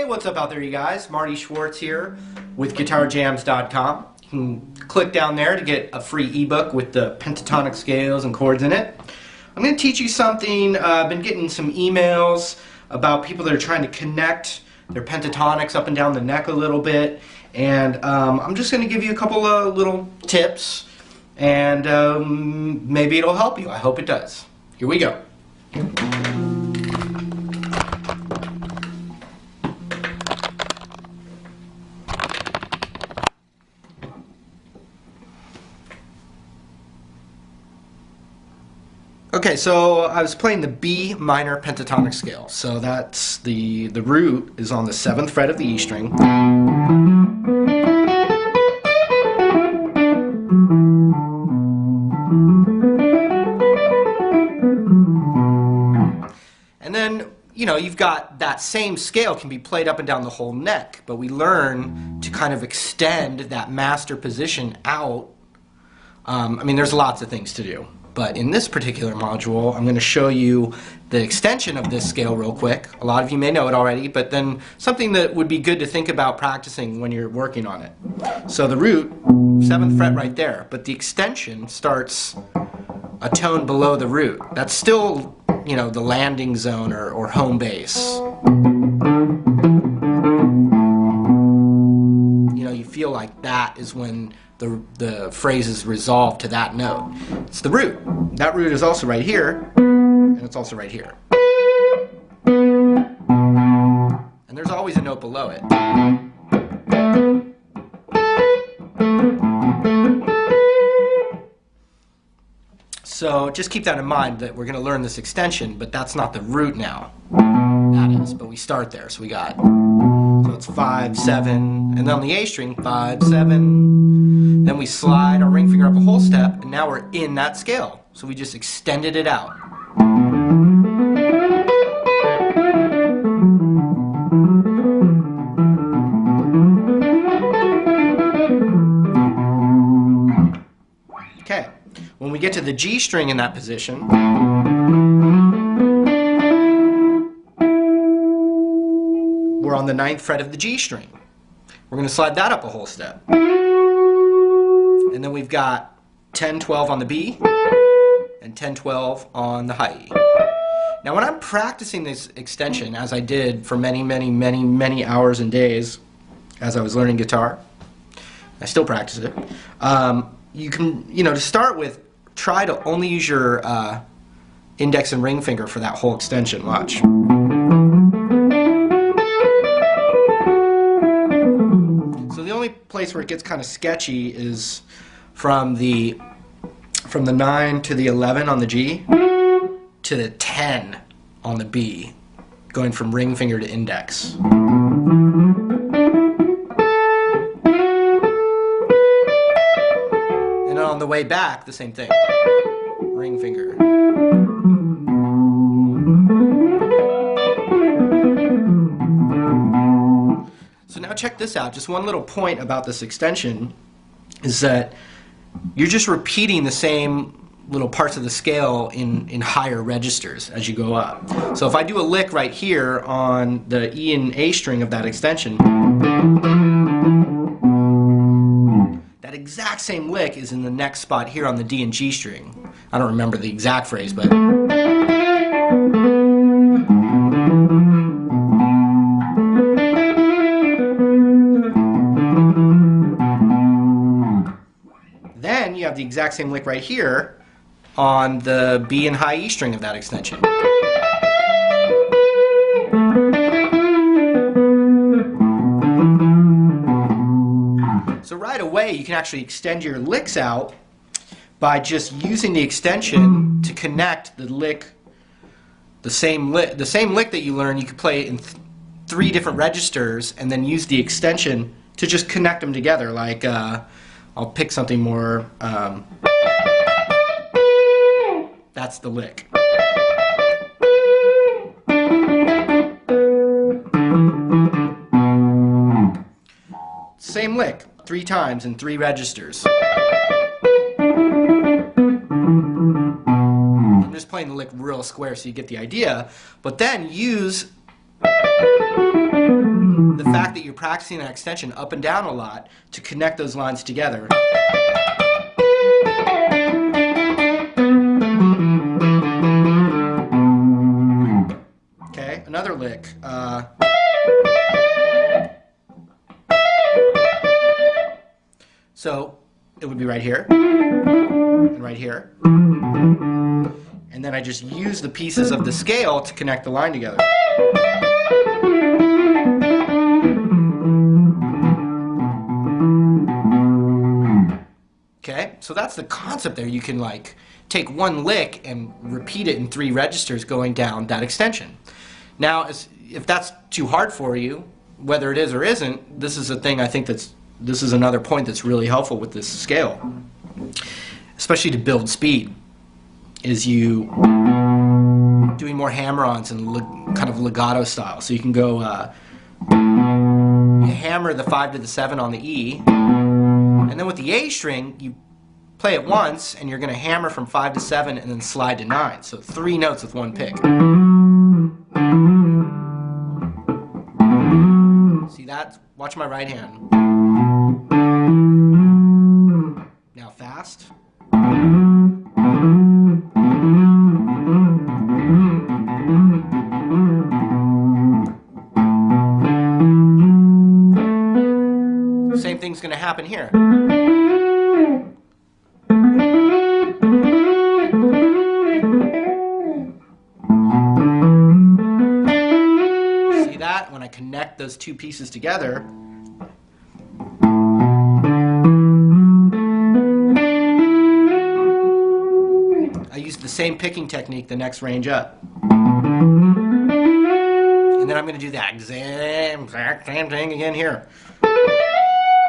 What's up out there, you guys? Marty Schwartz here with GuitarJams.com. You can click down there to get a free ebook with the pentatonic scales and chords in it. I'm going to teach you something. I've been getting some emails about people that are trying to connect their pentatonics up and down the neck a little bit, and I'm just going to give you a couple of little tips, and maybe it'll help you. I hope it does. Here we go. Okay, so I was playing the B minor pentatonic scale. So that's the root is on the 7th fret of the E string. And then, you know, you've got that same scale can be played up and down the whole neck, but we learn to kind of extend that master position out. I mean, there's lots of things to do. But in this particular module, I'm going to show you the extension of this scale real quick. A lot of you may know it already, but then something that would be good to think about practicing when you're working on it. So the root, 7th fret right there, but the extension starts a tone below the root. That's still, you know, the landing zone or home base. You know, you feel like that is when the phrase is resolved to that note. It's the root. That root is also right here, and it's also right here. And there's always a note below it. So just keep that in mind that we're going to learn this extension, but that's not the root now. That is, but we start there. So we got, so it's 5, 7, and then on the A string, 5, 7. Then we slide our ring finger up a whole step, and now we're in that scale. So we just extended it out. Okay, when we get to the G string in that position, we're on the 9th fret of the G string. We're going to slide that up a whole step. And then we've got 10-12 on the B and 10-12 on the high E. Now when I'm practicing this extension, as I did for many hours and days as I was learning guitar, I still practice it, you can, you know, to start with, try to only use your index and ring finger for that whole extension. Watch. So the only place where it gets kind of sketchy is from the 9 to the 11 on the G to the 10 on the B, going from ring finger to index. And on the way back, the same thing. Ring finger. So now check this out. Just one little point about this extension is that you're just repeating the same little parts of the scale in higher registers as you go up. So if I do a lick right here on the E and A string of that extension, that exact same lick is in the next spot here on the D and G string. I don't remember the exact phrase, but then you have the exact same lick right here on the B and high E string of that extension. So right away you can actually extend your licks out by just using the extension to connect the lick, the same lick that you learn. You could play it in 3 different registers and then use the extension to just connect them together. Like I'll pick something more. That's the lick. same lick 3 times in 3 registers. I'm just playing the lick real square so you get the idea, but then use the fact that you're practicing that extension up and down a lot to connect those lines together. Okay, another lick. So it would be right here, and right here. And then I just use the pieces of the scale to connect the line together. Okay, so that's the concept there. You can like take one lick and repeat it in 3 registers going down that extension. Now, if that's too hard for you, whether it is or isn't, this is a thing I think this is another point that's really helpful with this scale, especially to build speed, is you doing more hammer-ons and kind of legato style. So you can go, you hammer the 5 to the 7 on the E, and then with the A string, you play it once, and you're going to hammer from 5 to 7 and then slide to 9. So 3 notes with 1 pick. See that? Watch my right hand. Now fast. Same thing's going to happen here. See that? When I connect those 2 pieces together, I use the same picking technique the next range up. And then I'm going to do that exact same thing again here.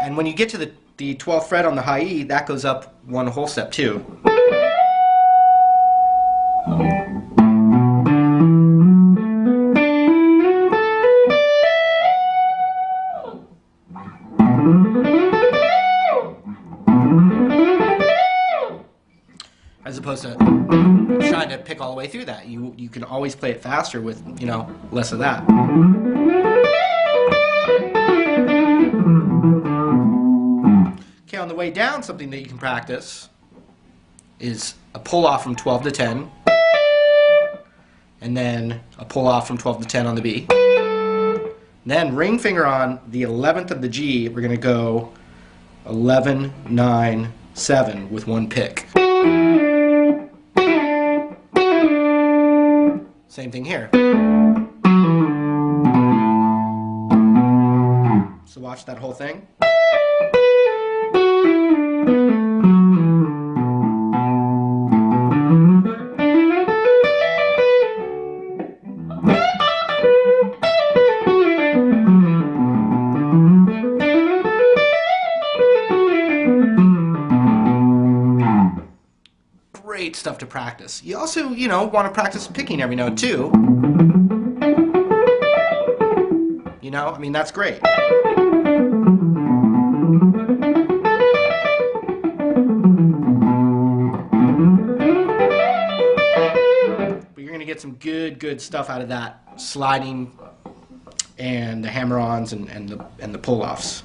And when you get to the 12th fret on the high E, that goes up 1 whole step too. As opposed to trying to pick all the way through that. You can always play it faster with, you know, less of that. Okay, on the way down, something that you can practice is a pull off from 12 to 10, and then a pull off from 12 to 10 on the B. Then ring finger on the 11th of the G, we're going to go 11, 9, 7 with 1 pick. Same thing here. So watch that whole thing. Great stuff to practice. You also, you know, want to practice picking every note too. You know, I mean, that's great. But you're going to get some good stuff out of that sliding and the hammer-ons and the pull-offs.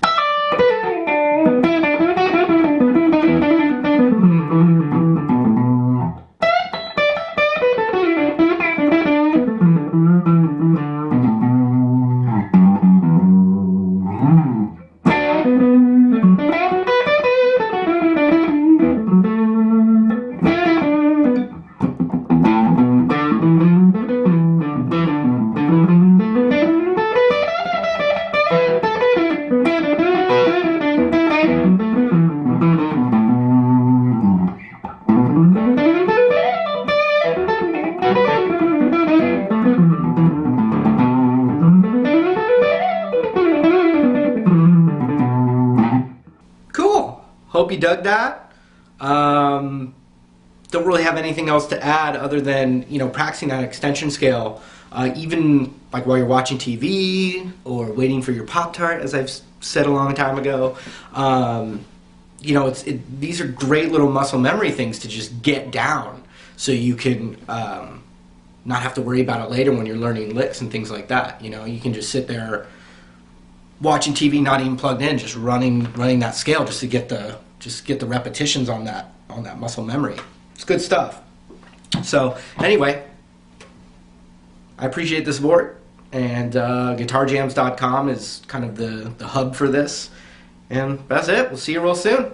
Hope you dug that. Don't really have anything else to add other than, you know, practicing that extension scale even like while you're watching TV or waiting for your Pop-Tart, as I've said a long time ago. You know, these are great little muscle memory things to just get down, so you can not have to worry about it later when you're learning licks and things like that. You know, you can just sit there watching TV, not even plugged in, just running that scale just to get the repetitions on that muscle memory. It's good stuff. So anyway, I appreciate the support, and guitarjams.com is kind of the hub for this. And that's it. We'll see you real soon.